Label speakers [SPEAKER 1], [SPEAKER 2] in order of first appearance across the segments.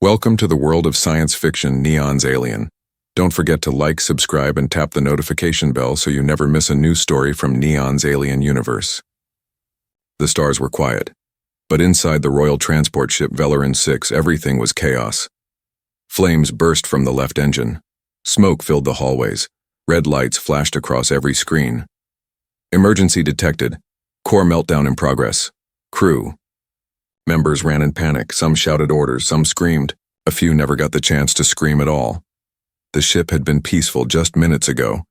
[SPEAKER 1] Welcome to the world of science fiction Neon's Alien. Don't forget to like, subscribe, and tap the notification bell so you never miss a new story from Neon's Alien universe. The stars were quiet, but inside the royal transport ship Velerin 6 everything was chaos. Flames burst from the left engine. Smoke filled the hallways. Red lights flashed across every screen. Emergency detected. Core meltdown in progress. Crew. Members ran in panic. Some shouted orders, some screamed. A few never got the chance to scream at all. The ship had been peaceful just minutes ago,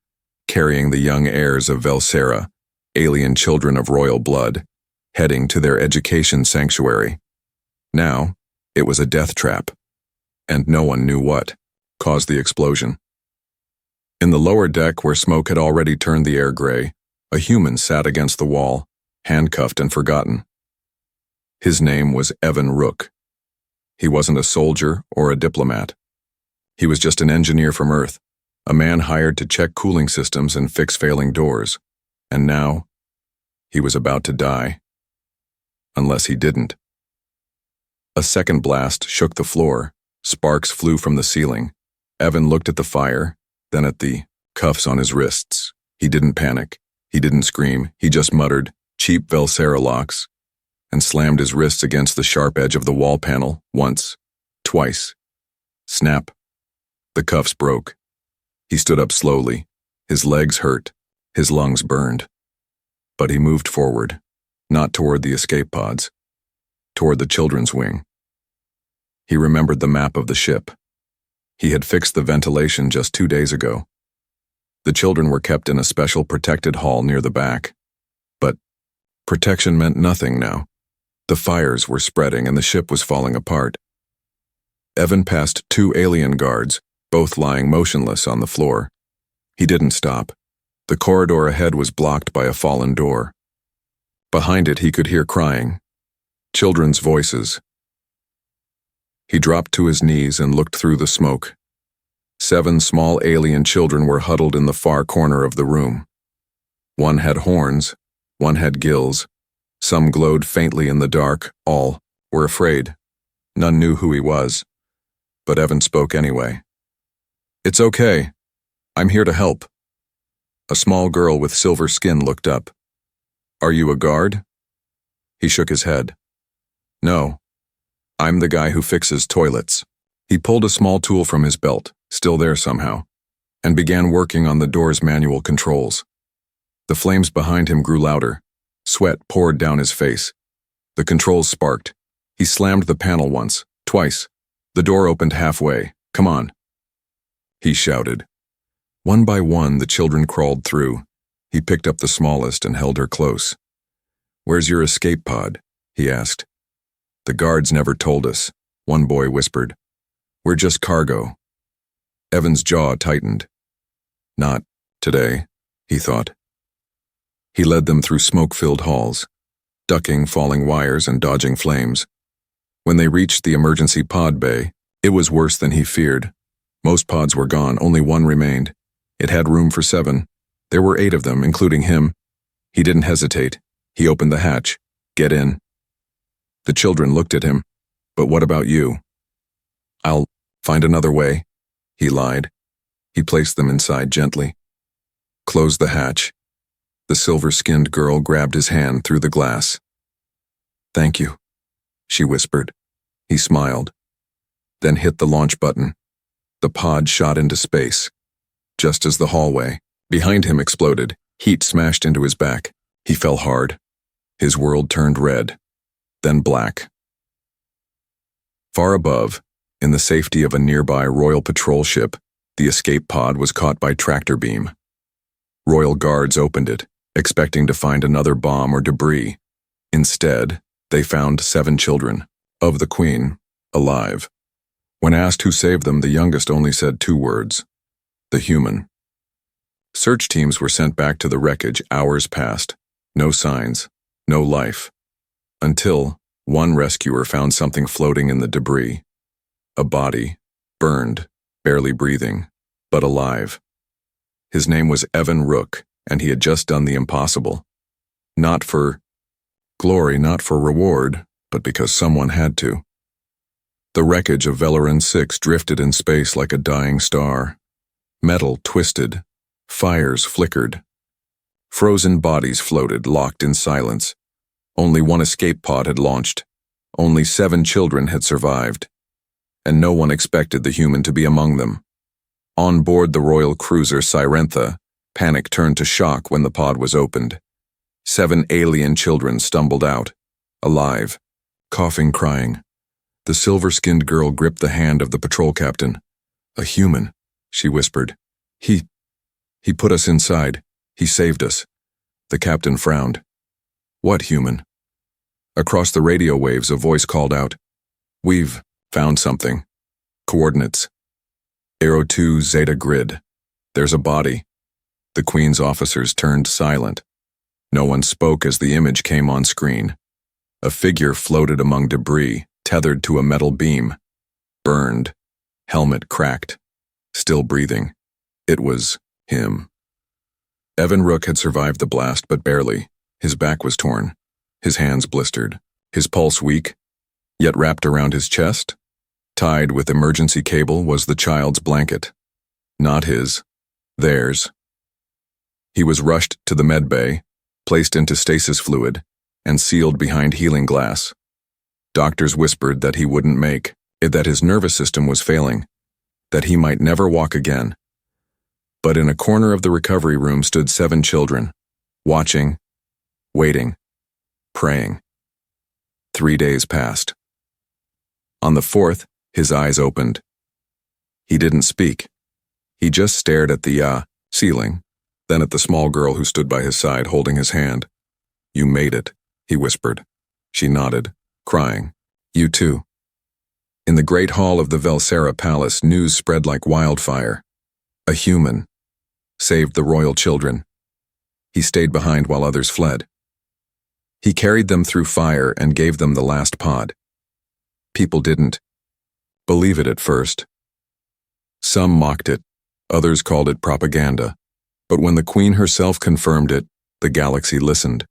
[SPEAKER 1] carrying the young heirs of Velsera, alien children of royal blood, heading to their education sanctuary. Now, it was a death trap, and no one knew what caused the explosion. In the lower deck, where smoke had already turned the air gray, a human sat against the wall, handcuffed and forgotten. His name was Evan Rook. He wasn't a soldier or a diplomat. He was just an engineer from Earth, a man hired to check cooling systems and fix failing doors. And now, he was about to die. Unless he didn't. A second blast shook the floor. Sparks flew from the ceiling. Evan looked at the fire, then at the cuffs on his wrists. He didn't panic. He didn't scream. He just muttered, "Cheap Velsera locks," and slammed his wrists against the sharp edge of the wall panel, once, twice. Snap. The cuffs broke. He stood up slowly. His legs hurt. His lungs burned. But he moved forward, not toward the escape pods, toward the children's wing. He remembered the map of the ship. He had fixed the ventilation just 2 days ago. The children were kept in a special protected hall near the back. But protection meant nothing now. The fires were spreading and the ship was falling apart. Evan passed 2 alien guards, both lying motionless on the floor. He didn't stop. The corridor ahead was blocked by a fallen door. Behind it he could hear crying. Children's voices. He dropped to his knees and looked through the smoke. 7 small alien children were huddled in the far corner of the room. One had horns, one had gills. Some glowed faintly in the dark. All were afraid. None knew who he was. But Evan spoke anyway. "It's okay. I'm here to help." A small girl with silver skin looked up. "Are you a guard?" He shook his head. "No. I'm the guy who fixes toilets." He pulled a small tool from his belt, still there somehow, and began working on the door's manual controls. The flames behind him grew louder. Sweat poured down his face. The controls sparked. He slammed the panel once, twice. The door opened halfway. "Come on," he shouted. One by one, the children crawled through. He picked up the smallest and held her close. "Where's your escape pod?" he asked. "The guards never told us," one boy whispered. "We're just cargo." Evan's jaw tightened. Not today, he thought. He led them through smoke-filled halls, ducking falling wires and dodging flames. When they reached the emergency pod bay, it was worse than he feared. Most pods were gone, only one remained. It had room for 7. There were 8 of them, including him. He didn't hesitate. He opened the hatch. "Get in." The children looked at him. "But what about you?" "I'll find another way," he lied. He placed them inside gently. "Close the hatch." The silver-skinned girl grabbed his hand through the glass. "Thank you," she whispered. He smiled, then hit the launch button. The pod shot into space. Just as the hallway behind him exploded, heat smashed into his back. He fell hard. His world turned red, then black. Far above, in the safety of a nearby Royal Patrol ship, the escape pod was caught by tractor beam. Royal guards opened it, expecting to find another bomb or debris. Instead, they found 7 children, of the Queen, alive. When asked who saved them, the youngest only said 2 words: "The human." Search teams were sent back to the wreckage. Hours passed. No signs, no life. Until one rescuer found something floating in the debris. A body, burned, barely breathing, but alive. His name was Evan Rook, and he had just done the impossible. Not for glory, not for reward, but because someone had to. The wreckage of Veleran 6 drifted in space like a dying star. Metal twisted. Fires flickered. Frozen bodies floated, locked in silence. Only one escape pod had launched. Only 7 children had survived. And no one expected the human to be among them. On board the royal cruiser Sirentha, panic turned to shock when the pod was opened. 7 alien children stumbled out, alive, coughing, crying. The silver-skinned girl gripped the hand of the patrol captain. "A human," she whispered. He put us inside. He saved us." The captain frowned. "What human?" Across the radio waves, a voice called out, "We've found something. Coordinates. Aero 2 Zeta Grid. There's a body." The Queen's officers turned silent. No one spoke as the image came on screen. A figure floated among debris, tethered to a metal beam. Burned. Helmet cracked. Still breathing. It was him. Evan Rook had survived the blast, but barely. His back was torn. His hands blistered. His pulse weak. Yet wrapped around his chest, tied with emergency cable, was the child's blanket. Not his. Theirs. He was rushed to the med bay, placed into stasis fluid, and sealed behind healing glass. Doctors whispered that he wouldn't make it, that his nervous system was failing, that he might never walk again. But in a corner of the recovery room stood 7 children, watching, waiting, praying. 3 days passed. On the 4th, his eyes opened. He didn't speak. He just stared at the ceiling, then at the small girl who stood by his side holding his hand. "You made it," he whispered. She nodded, crying. "You too." In the great hall of the Velsera Palace, news spread like wildfire. A human saved the royal children. He stayed behind while others fled. He carried them through fire and gave them the last pod. People didn't believe it at first. Some mocked it, others called it propaganda. But when the Queen herself confirmed it, the galaxy listened.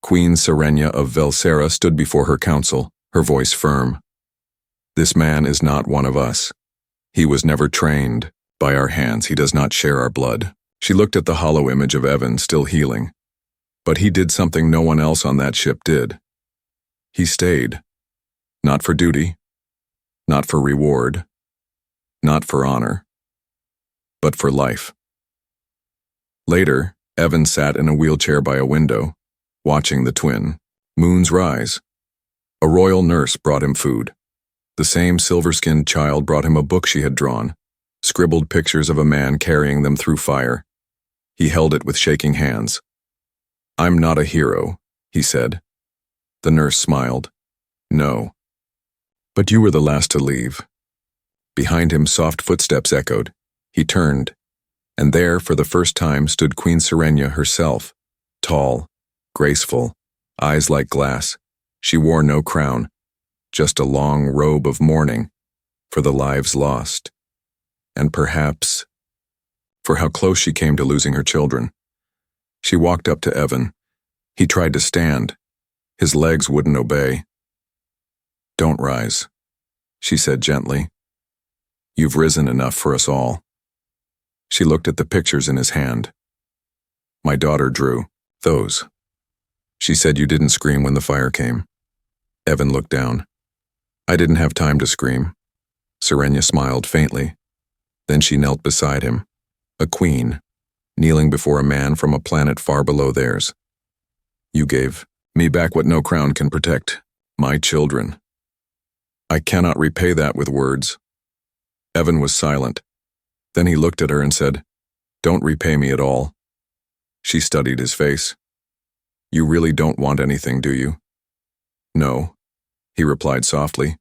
[SPEAKER 1] Queen Serenia of Velsera stood before her council, her voice firm. "This man is not one of us. He was never trained. By our hands, he does not share our blood." She looked at the hollow image of Evan, still healing. But he did something no one else on that ship did. He stayed. Not for duty, not for reward, not for honor, but for life. Later, Evan sat in a wheelchair by a window, watching the twin moons rise. A royal nurse brought him food. The same silver-skinned child brought him a book she had drawn, scribbled pictures of a man carrying them through fire. He held it with shaking hands. "I'm not a hero," he said. The nurse smiled. "No. But you were the last to leave." Behind him, soft footsteps echoed. He turned, and there, for the first time, stood Queen Serenia herself, tall, graceful, eyes like glass. She wore no crown, just a long robe of mourning for the lives lost, and perhaps for how close she came to losing her children. She walked up to Evan. He tried to stand. His legs wouldn't obey. "Don't rise," she said gently. "You've risen enough for us all." She looked at the pictures in his hand. "My daughter drew those. She said you didn't scream when the fire came." Evan looked down. "I didn't have time to scream." Serenia smiled faintly. Then she knelt beside him, a queen, kneeling before a man from a planet far below theirs. "You gave me back what no crown can protect, my children. I cannot repay that with words." Evan was silent. Then he looked at her and said, "Don't repay me at all." She studied his face. "You really don't want anything, do you?" "No," he replied softly.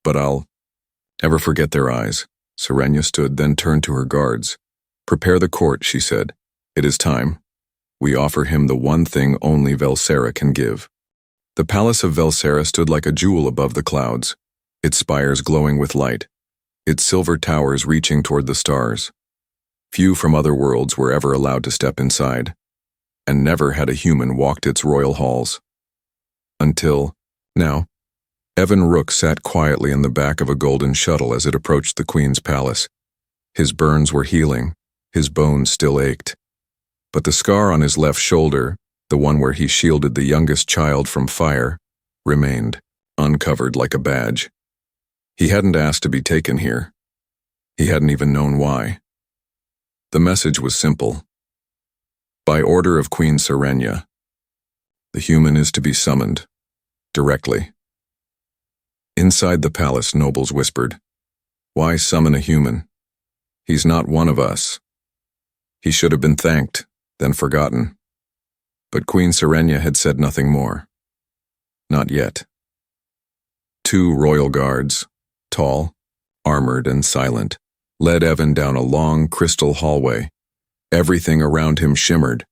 [SPEAKER 1] "But I'll never forget their eyes." Serenia stood, then turned to her guards. "Prepare the court," she said. "It is time. We offer him the one thing only Velsera can give." The palace of Velsera stood like a jewel above the clouds, its spires glowing with light, its silver towers reaching toward the stars. Few from other worlds were ever allowed to step inside, and never had a human walked its royal halls. Until now. Evan Rook sat quietly in the back of a golden shuttle as it approached the Queen's palace. His burns were healing, his bones still ached. But the scar on his left shoulder, the one where he shielded the youngest child from fire, remained, uncovered like a badge. He hadn't asked to be taken here. He hadn't even known why. The message was simple. By order of Queen Serenia, the human is to be summoned, directly. Inside the palace, nobles whispered, "Why summon a human? He's not one of us. He should have been thanked, then forgotten." But Queen Serenia had said nothing more. Not yet. 2 royal guards, tall, armored, and silent, led Evan down a long crystal hallway. Everything around him shimmered.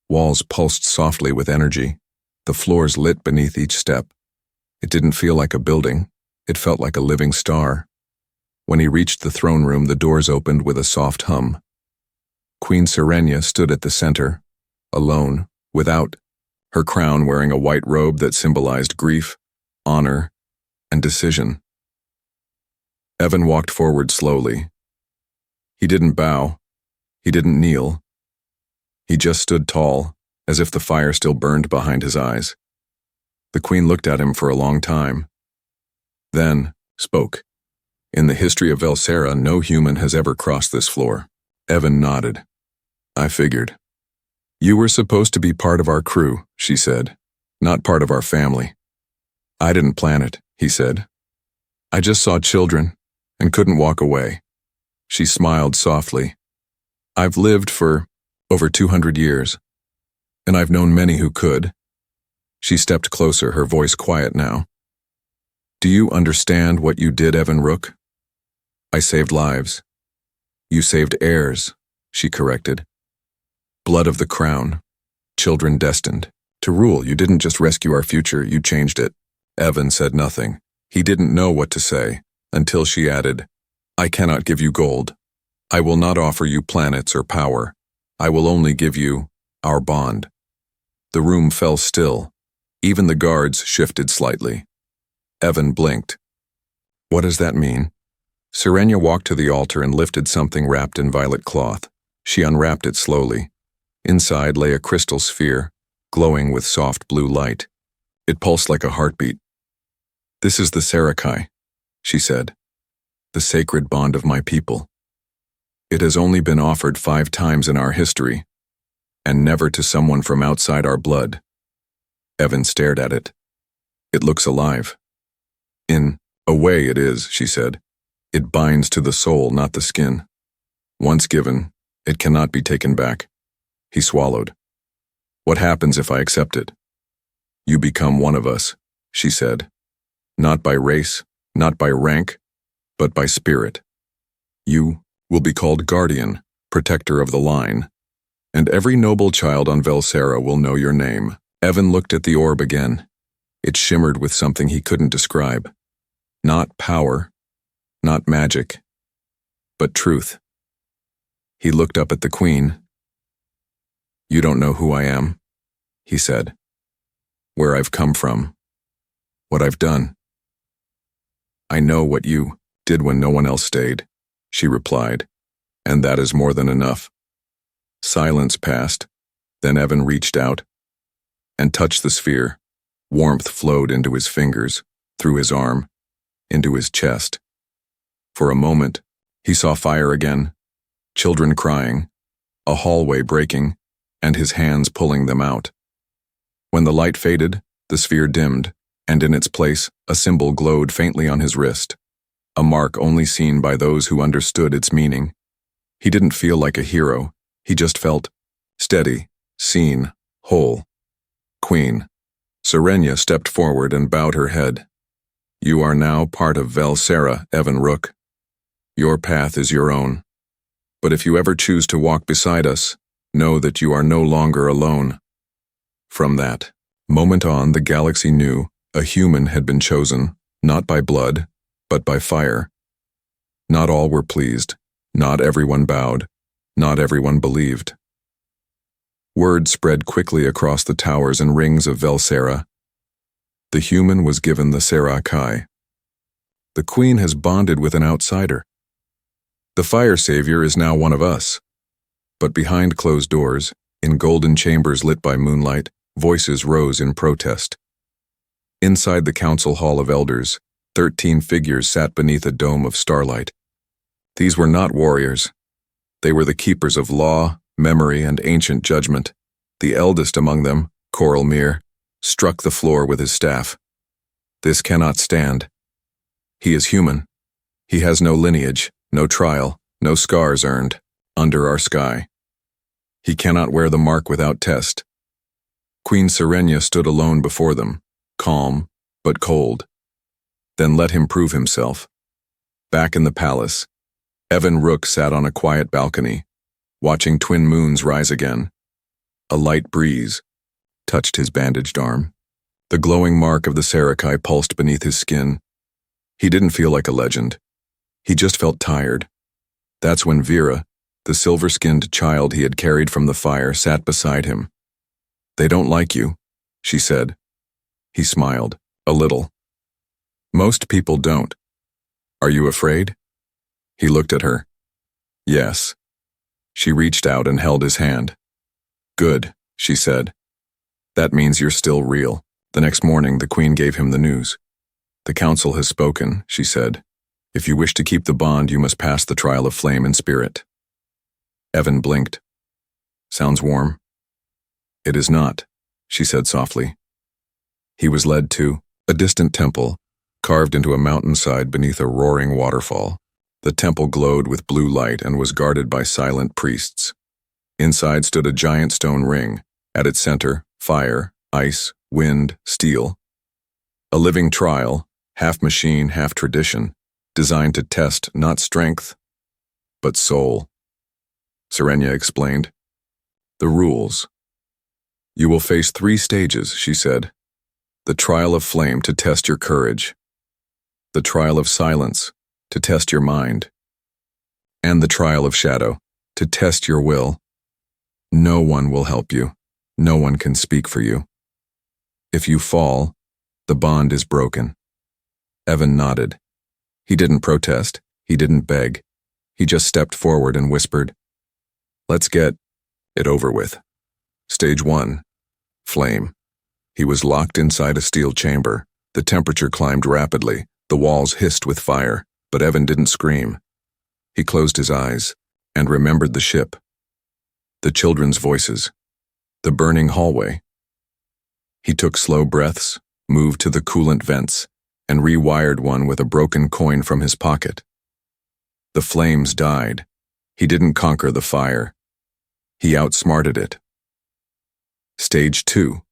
[SPEAKER 1] Walls pulsed softly with energy. The floors lit beneath each step. It didn't feel like a building. It felt like a living star. When he reached the throne room, the doors opened with a soft hum. Queen Serenia stood at the center, alone, without, her crown wearing a white robe that symbolized grief, honor, and decision. Evan walked forward slowly. He didn't bow. He didn't kneel. He just stood tall, as if the fire still burned behind his eyes. The Queen looked at him for a long time. Then spoke. "In the history of Velsera, no human has ever crossed this floor." Evan nodded. "I figured." "You were supposed to be part of our crew," she said, "not part of our family." "I didn't plan it," he said. "I just saw children and couldn't walk away." She smiled softly. "I've lived for over 200 years, and I've known many who could." She stepped closer, her voice quiet now. "Do you understand what you did, Evan Rook?" "I saved lives." "You saved heirs," she corrected. "Blood of the crown, children destined to rule. You didn't just rescue our future, you changed it." Evan said nothing. He didn't know what to say, until she added, "I cannot give you gold. I will not offer you planets or power. I will only give you our bond." The room fell still. Even the guards shifted slightly. Evan blinked. "What does that mean?" Serenia walked to the altar and lifted something wrapped in violet cloth. She unwrapped it slowly. Inside lay a crystal sphere, glowing with soft blue light. It pulsed like a heartbeat. "This is the Sarakai," she said, "the sacred bond of my people. It has only been offered 5 times in our history, and never to someone from outside our blood." Evan stared at it. "It looks alive." "In a way it is," she said. "It binds to the soul, not the skin. Once given, it cannot be taken back." He swallowed. "What happens if I accept it?" "You become one of us," she said. "Not by race, not by rank, but by spirit. You will be called guardian, protector of the line, and every noble child on Velsera will know your name." Evan looked at the orb again. It shimmered with something he couldn't describe. Not power, not magic, but truth. He looked up at the Queen. "You don't know who I am," he said. "Where I've come from, what I've done." "I know what you did when no one else stayed," she replied, "and that is more than enough." Silence passed. Then Evan reached out and touched the sphere. Warmth flowed into his fingers, through his arm, into his chest. For a moment, he saw fire again, children crying, a hallway breaking, and his hands pulling them out. When the light faded, the sphere dimmed, and in its place, a symbol glowed faintly on his wrist, a mark only seen by those who understood its meaning. He didn't feel like a hero, he just felt steady, seen, whole. "Queen." Serenia stepped forward and bowed her head. "You are now part of Velsera, Evan Rook. Your path is your own. But if you ever choose to walk beside us, know that you are no longer alone." From that moment on, the galaxy knew a human had been chosen, not by blood, but by fire. Not all were pleased, not everyone bowed, not everyone believed. Word spread quickly across the towers and rings of Velsera. The human was given the Serakai. The queen has bonded with an outsider. The fire savior is now one of us. But behind closed doors, in golden chambers lit by moonlight, voices rose in protest. Inside the council hall of elders, 13 figures sat beneath a dome of starlight. These were not warriors. They were the keepers of law, memory, and ancient judgment. The eldest among them, Coralmere, struck the floor with his staff. This cannot stand. He is human. He has no lineage, no trial, no scars earned, under our sky. He cannot wear the mark without test. Queen Serenia stood alone before them, calm, but cold. Then let him prove himself. Back in the palace, Evan Rook sat on a quiet balcony, watching twin moons rise again. A light breeze touched his bandaged arm. The glowing mark of the Serakai pulsed beneath his skin. He didn't feel like a legend. He just felt tired. That's when Vera, the silver-skinned child he had carried from the fire, sat beside him. "They don't like you," she said. He smiled, a little. "Most people don't. Are you afraid?" He looked at her. "Yes." She reached out and held his hand. "Good," she said. "That means you're still real." The next morning, the queen gave him the news. "The council has spoken," she said. "If you wish to keep the bond, you must pass the trial of flame and spirit." Evan blinked. "Sounds warm." "It is not," she said softly. He was led to a distant temple, carved into a mountainside beneath a roaring waterfall. The temple glowed with blue light and was guarded by silent priests. Inside stood a giant stone ring. At its center, fire, ice, wind, steel. A living trial, half machine, half tradition, designed to test not strength, but soul. Serenia explained. "The rules. You will face 3 stages," she said. "The trial of flame to test your courage. The trial of silence to test your mind. And the trial of shadow to test your will. No one will help you. No one can speak for you. If you fall, the bond is broken." Evan nodded. He didn't protest. He didn't beg. He just stepped forward and whispered, "Let's get it over with." Stage 1. Flame. He was locked inside a steel chamber. The temperature climbed rapidly. The walls hissed with fire, but Evan didn't scream. He closed his eyes and remembered the ship, the children's voices, the burning hallway. He took slow breaths, moved to the coolant vents, and rewired one with a broken coin from his pocket. The flames died. He didn't conquer the fire. He outsmarted it. Stage 2.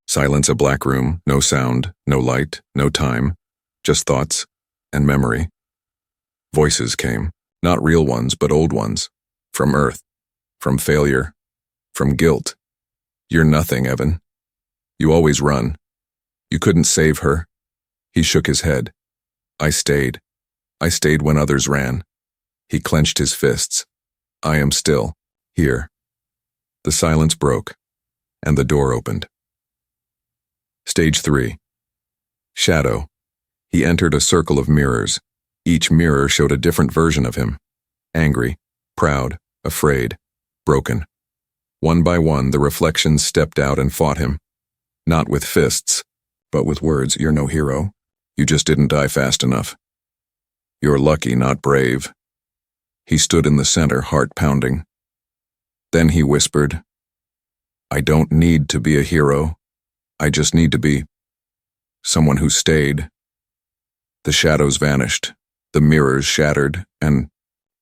[SPEAKER 1] Silence. A black room, no sound, no light, no time, just thoughts and memory. Voices came, not real ones, but old ones, from Earth, from failure, from guilt. "You're nothing, Evan. You always run. You couldn't save her." He shook his head. I stayed when others ran." He clenched his fists. "I am still here." The silence broke, and the door opened. Stage 3. Shadow. He entered a circle of mirrors. Each mirror showed a different version of him. Angry, proud, afraid, broken. One by one, the reflections stepped out and fought him. Not with fists, but with words. "You're no hero. You just didn't die fast enough. You're lucky, not brave." He stood in the center, heart pounding. Then he whispered, "I don't need to be a hero. I just need to be someone who stayed." The shadows vanished, the mirrors shattered, and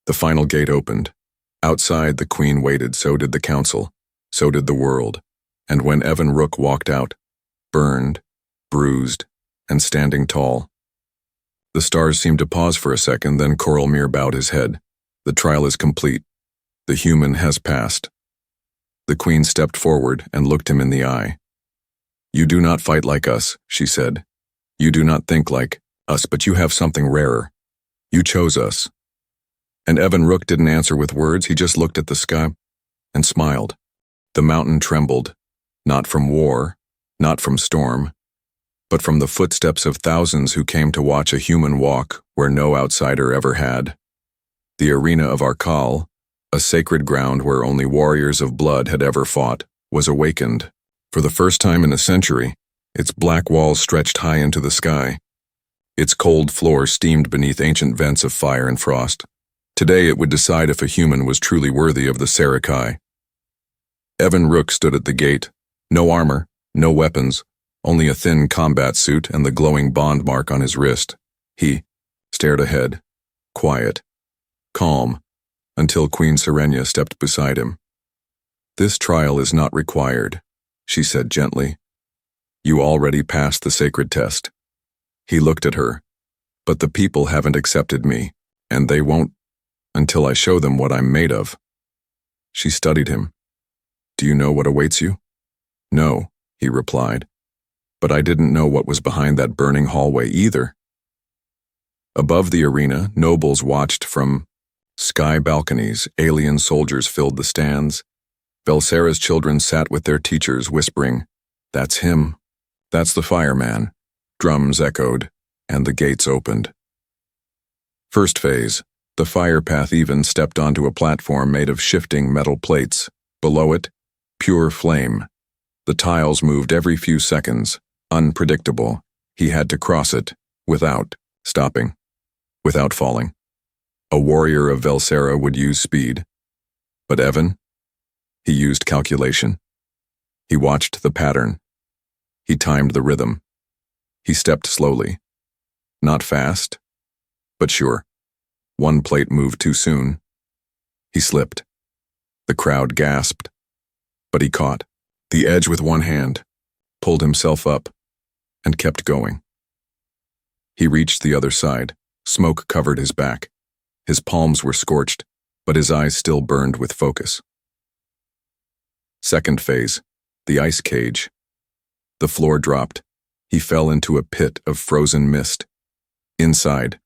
[SPEAKER 1] the final gate opened. Outside, the queen waited, so did the council, so did the world. And when Evan Rook walked out, burned, bruised, and standing tall, the stars seemed to pause for a second, then Coralmere bowed his head. "The trial is complete. The human has passed." The queen stepped forward and looked him in the eye. "You do not fight like us," she said. "You do not think like us, but you have something rarer. You chose us." And Evan Rook didn't answer with words. He just looked at the sky and smiled. The mountain trembled, not from war, not from storm, but from the footsteps of thousands who came to watch a human walk where no outsider ever had. The arena of Arkal, a sacred ground where only warriors of blood had ever fought, was awakened. For the first time in a century, its black walls stretched high into the sky. Its cold floor steamed beneath ancient vents of fire and frost. Today it would decide if a human was truly worthy of the Sarakai. Evan Rook stood at the gate. No armor, no weapons, only a thin combat suit and the glowing bond mark on his wrist. He stared ahead, quiet, calm, until Queen Serenia stepped beside him. "This trial is not required," she said gently. "You already passed the sacred test." He looked at her. "But the people haven't accepted me, and they won't until I show them what I'm made of." She studied him. "Do you know what awaits you?" "No," he replied. "But I didn't know what was behind that burning hallway either." Above the arena, nobles watched from sky balconies. Alien soldiers filled the stands. Velsera's children sat with their teachers, whispering, "That's him. That's the fireman." Drums echoed, and the gates opened. First phase. The fire path even stepped onto a platform made of shifting metal plates. Below it, pure flame. The tiles moved every few seconds, unpredictable. He had to cross it, without stopping, without falling. A warrior of Velsera would use speed. But Evan? He used calculation. He watched the pattern. He timed the rhythm. He stepped slowly. Not fast, but sure. One plate moved too soon. He slipped. The crowd gasped. But he caught the edge with one hand, pulled himself up, and kept going. He reached the other side. Smoke covered his back. His palms were scorched, but his eyes still burned with focus. Second phase, the ice cage. The floor dropped. He fell into a pit of frozen mist. Inside,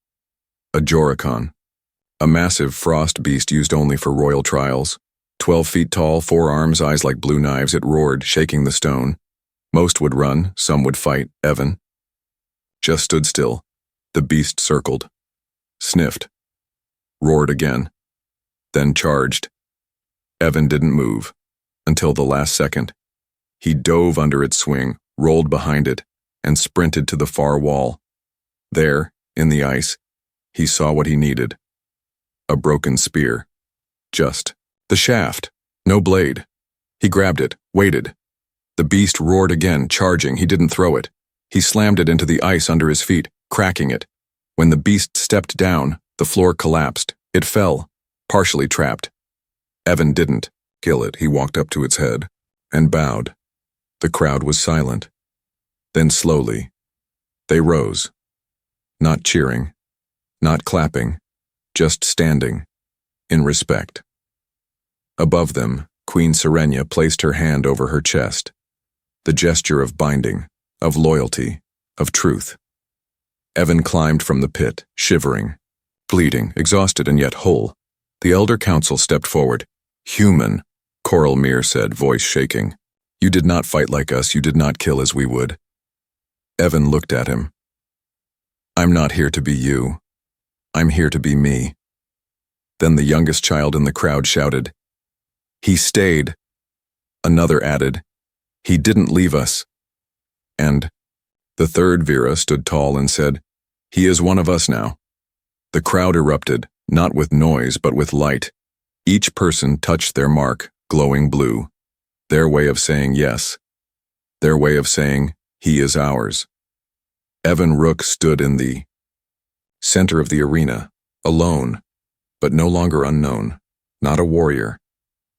[SPEAKER 1] a Joricon, a massive frost beast used only for royal trials. 12 feet tall, 4 arms, eyes like blue knives, it roared, shaking the stone. Most would run, some would fight. Evan just stood still. The beast circled, sniffed, roared again, then charged. Evan didn't move until the last second. He dove under its swing, rolled behind it, and sprinted to the far wall. There, in the ice, he saw what he needed. A broken spear. Just the shaft, no blade. He grabbed it, waited. The beast roared again, charging. He didn't throw it. He slammed it into the ice under his feet, cracking it. When the beast stepped down, the floor collapsed. It fell, partially trapped. Evan didn't kill it. He walked up to its head and bowed. The crowd was silent. Then slowly, they rose. Not cheering, not clapping, just standing, in respect. Above them, Queen Serenia placed her hand over her chest, the gesture of binding, of loyalty, of truth. Evan climbed from the pit, shivering, bleeding, exhausted and yet whole. The elder council stepped forward. "Human," Coral Mir said, voice shaking. "You did not fight like us, you did not kill as we would." Evan looked at him. "I'm not here to be you. I'm here to be me." Then the youngest child in the crowd shouted, "He stayed." Another added, "He didn't leave us." And the third Vera stood tall and said, "He is one of us now." The crowd erupted, not with noise but with light. Each person touched their mark, glowing blue. Their way of saying yes. Their way of saying, "He is ours." Evan Rook stood in the center of the arena, alone, but no longer unknown. Not a warrior,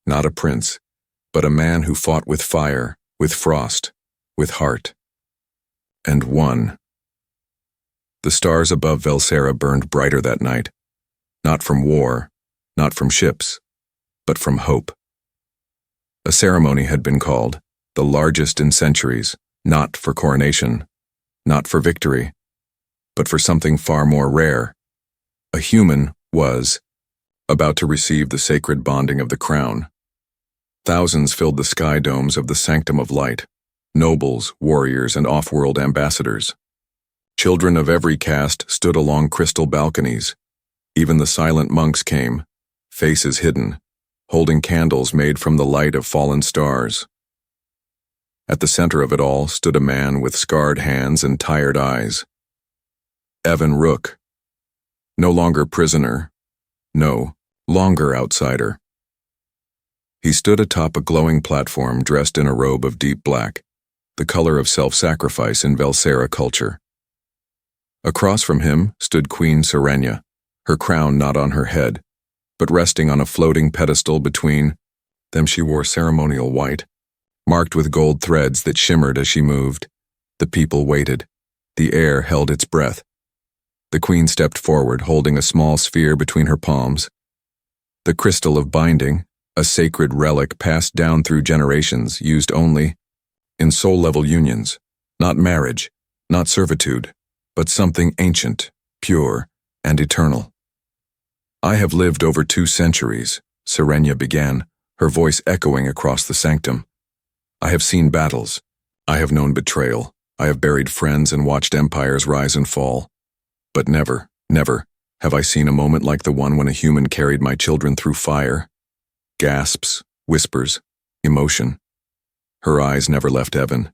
[SPEAKER 1] not a prince, but a man who fought with fire, with frost, with heart. And won. The stars above Velsera burned brighter that night, not from war, not from ships, but from hope. A ceremony had been called, the largest in centuries, not for coronation, not for victory, but for something far more rare. A human was about to receive the sacred bonding of the crown. Thousands filled the sky domes of the sanctum of light. nobles, warriors, and off-world ambassadors. Children of every caste stood along crystal balconies. Even the silent monks came, faces hidden, holding candles made from the light of fallen stars. At the center of it all stood a man with scarred hands and tired eyes. Evan Rook. No longer prisoner. No longer outsider. He stood atop a glowing platform dressed in a robe of deep black, the color of self-sacrifice in Velsera culture. Across from him stood Queen Serenia, her crown not on her head, but resting on a floating pedestal between them. She wore ceremonial white, marked with gold threads that shimmered as she moved. The people waited. The air held its breath. The queen stepped forward, holding a small sphere between her palms. The crystal of binding, a sacred relic passed down through generations, used only in soul-level unions, not marriage, not servitude, but something ancient, pure, and eternal. I have lived over 2 centuries, Serenia began, her voice echoing across the sanctum. I have seen battles. I have known betrayal. I have buried friends and watched empires rise and fall. But never, never have I seen a moment like the one when a human carried my children through fire. Gasps, whispers, emotion. Her eyes never left Evan.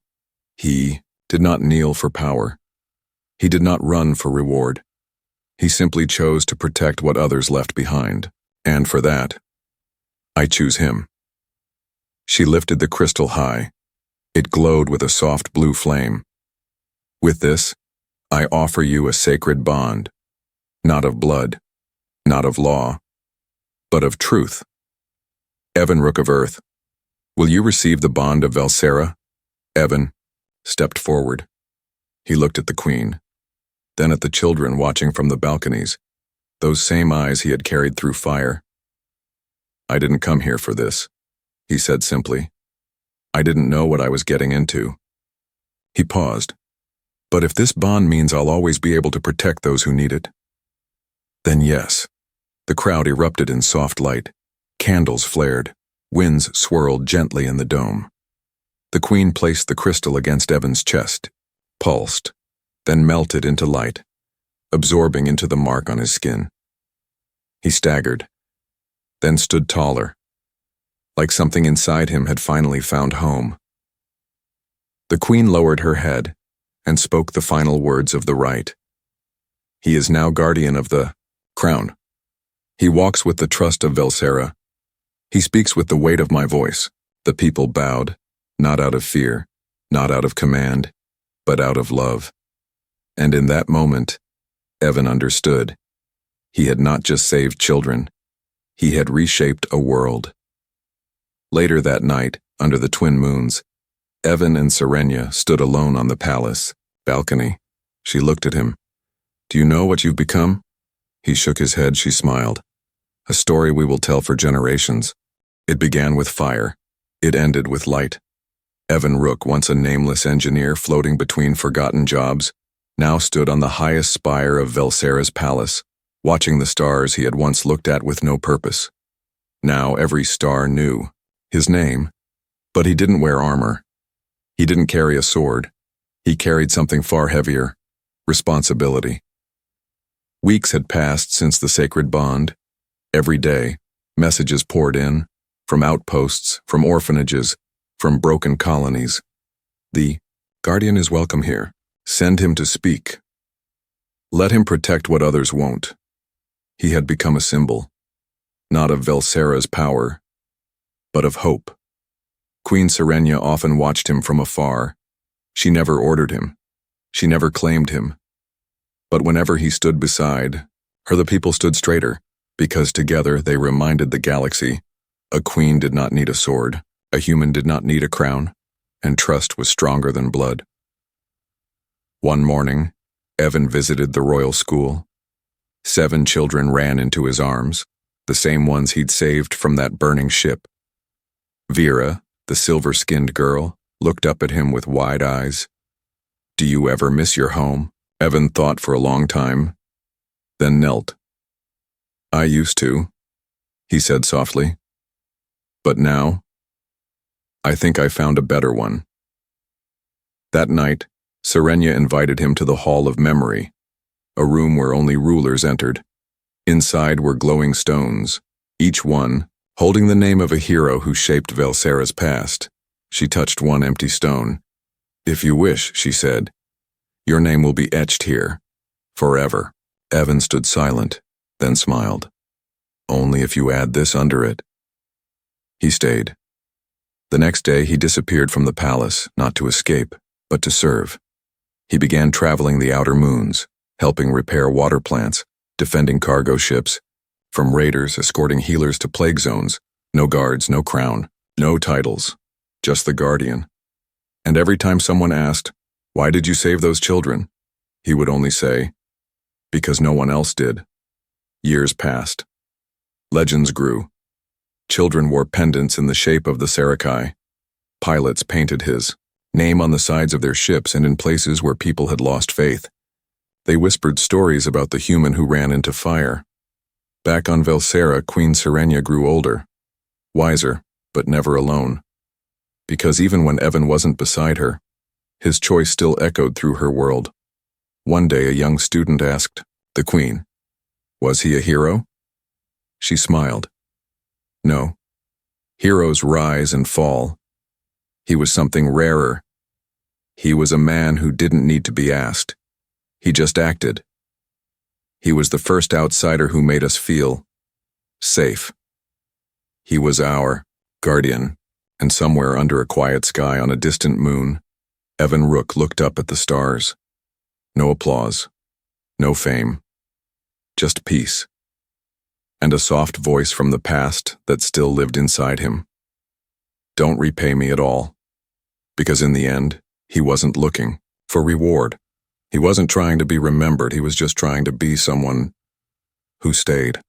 [SPEAKER 1] He did not kneel for power. He did not run for reward. He simply chose to protect what others left behind, and for that, I choose him. She lifted the crystal high. It glowed with a soft blue flame. With this, I offer you a sacred bond, not of blood, not of law, but of truth. Evan Rook of Earth, will you receive the bond of Velsera? Evan stepped forward. He looked at the queen, then at the children watching from the balconies, those same eyes he had carried through fire. I didn't come here for this, he said simply. I didn't know what I was getting into. He paused. But if this bond means I'll always be able to protect those who need it, then yes. The crowd erupted in soft light. Candles flared. Winds swirled gently in the dome. The queen placed the crystal against Evan's chest, pulsed, then melted into light, absorbing into the mark on his skin. He staggered, then stood taller, like something inside him had finally found home. The queen lowered her head and spoke the final words of the rite. He is now guardian of the crown. He walks with the trust of Velsera. He speaks with the weight of my voice. The people bowed, not out of fear, not out of command, but out of love. And in that moment, Evan understood. He had not just saved children. He had reshaped a world. Later that night, under the twin moons, Evan and Serenia stood alone on the palace balcony. She looked at him. Do you know what you've become? He shook his head. She smiled. A story we will tell for generations. It began with fire. It ended with light. Evan Rook, once a nameless engineer floating between forgotten jobs, now stood on the highest spire of Velsera's palace, watching the stars he had once looked at with no purpose. Now every star knew his name, but he didn't wear armor. He didn't carry a sword. He carried something far heavier: responsibility. Weeks had passed since the sacred bond. Every day, messages poured in, from outposts, from orphanages, from broken colonies. The guardian is welcome here. Send him to speak. Let him protect what others won't. He had become a symbol, not of Velsera's power, but of hope. Queen Serenia often watched him from afar. She never ordered him. She never claimed him. But whenever he stood beside her, the people stood straighter, because together they reminded the galaxy, a queen did not need a sword, a human did not need a crown, and trust was stronger than blood. One morning, Evan visited the royal school. 7 children ran into his arms, the same ones he'd saved from that burning ship. Vera, the silver-skinned girl, looked up at him with wide eyes. Do you ever miss your home? Evan thought for a long time, then knelt. I used to, he said softly. But now, I think I found a better one. That night, Serenia invited him to the Hall of Memory, a room where only rulers entered. Inside were glowing stones, each one holding the name of a hero who shaped Velsera's past. She touched one empty stone. "If you wish," she said, "your name will be etched here, forever." Evan stood silent, then smiled. "Only if you add this under it." He stayed. The next day he disappeared from the palace, not to escape, but to serve. He began traveling the outer moons, helping repair water plants, defending cargo ships, from raiders escorting healers to plague zones. No guards, no crown, no titles, just the guardian. And every time someone asked, "Why did you save those children?" he would only say, "Because no one else did." Years passed. Legends grew. Children wore pendants in the shape of the Sarakai. Pilots painted his name on the sides of their ships and in places where people had lost faith. They whispered stories about the human who ran into fire. Back on Velsera, Queen Serenia grew older, wiser, but never alone. Because even when Evan wasn't beside her, his choice still echoed through her world. One day a young student asked the queen, "Was he a hero?" She smiled. "No. Heroes rise and fall. He was something rarer. He was a man who didn't need to be asked. He just acted. He was the first outsider who made us feel safe. He was our guardian." And somewhere under a quiet sky on a distant moon, Evan Rook looked up at the stars. No applause, no fame, just peace. And a soft voice from the past that still lived inside him. "Don't repay me at all." Because in the end, he wasn't looking for reward. He wasn't trying to be remembered, he was just trying to be someone who stayed.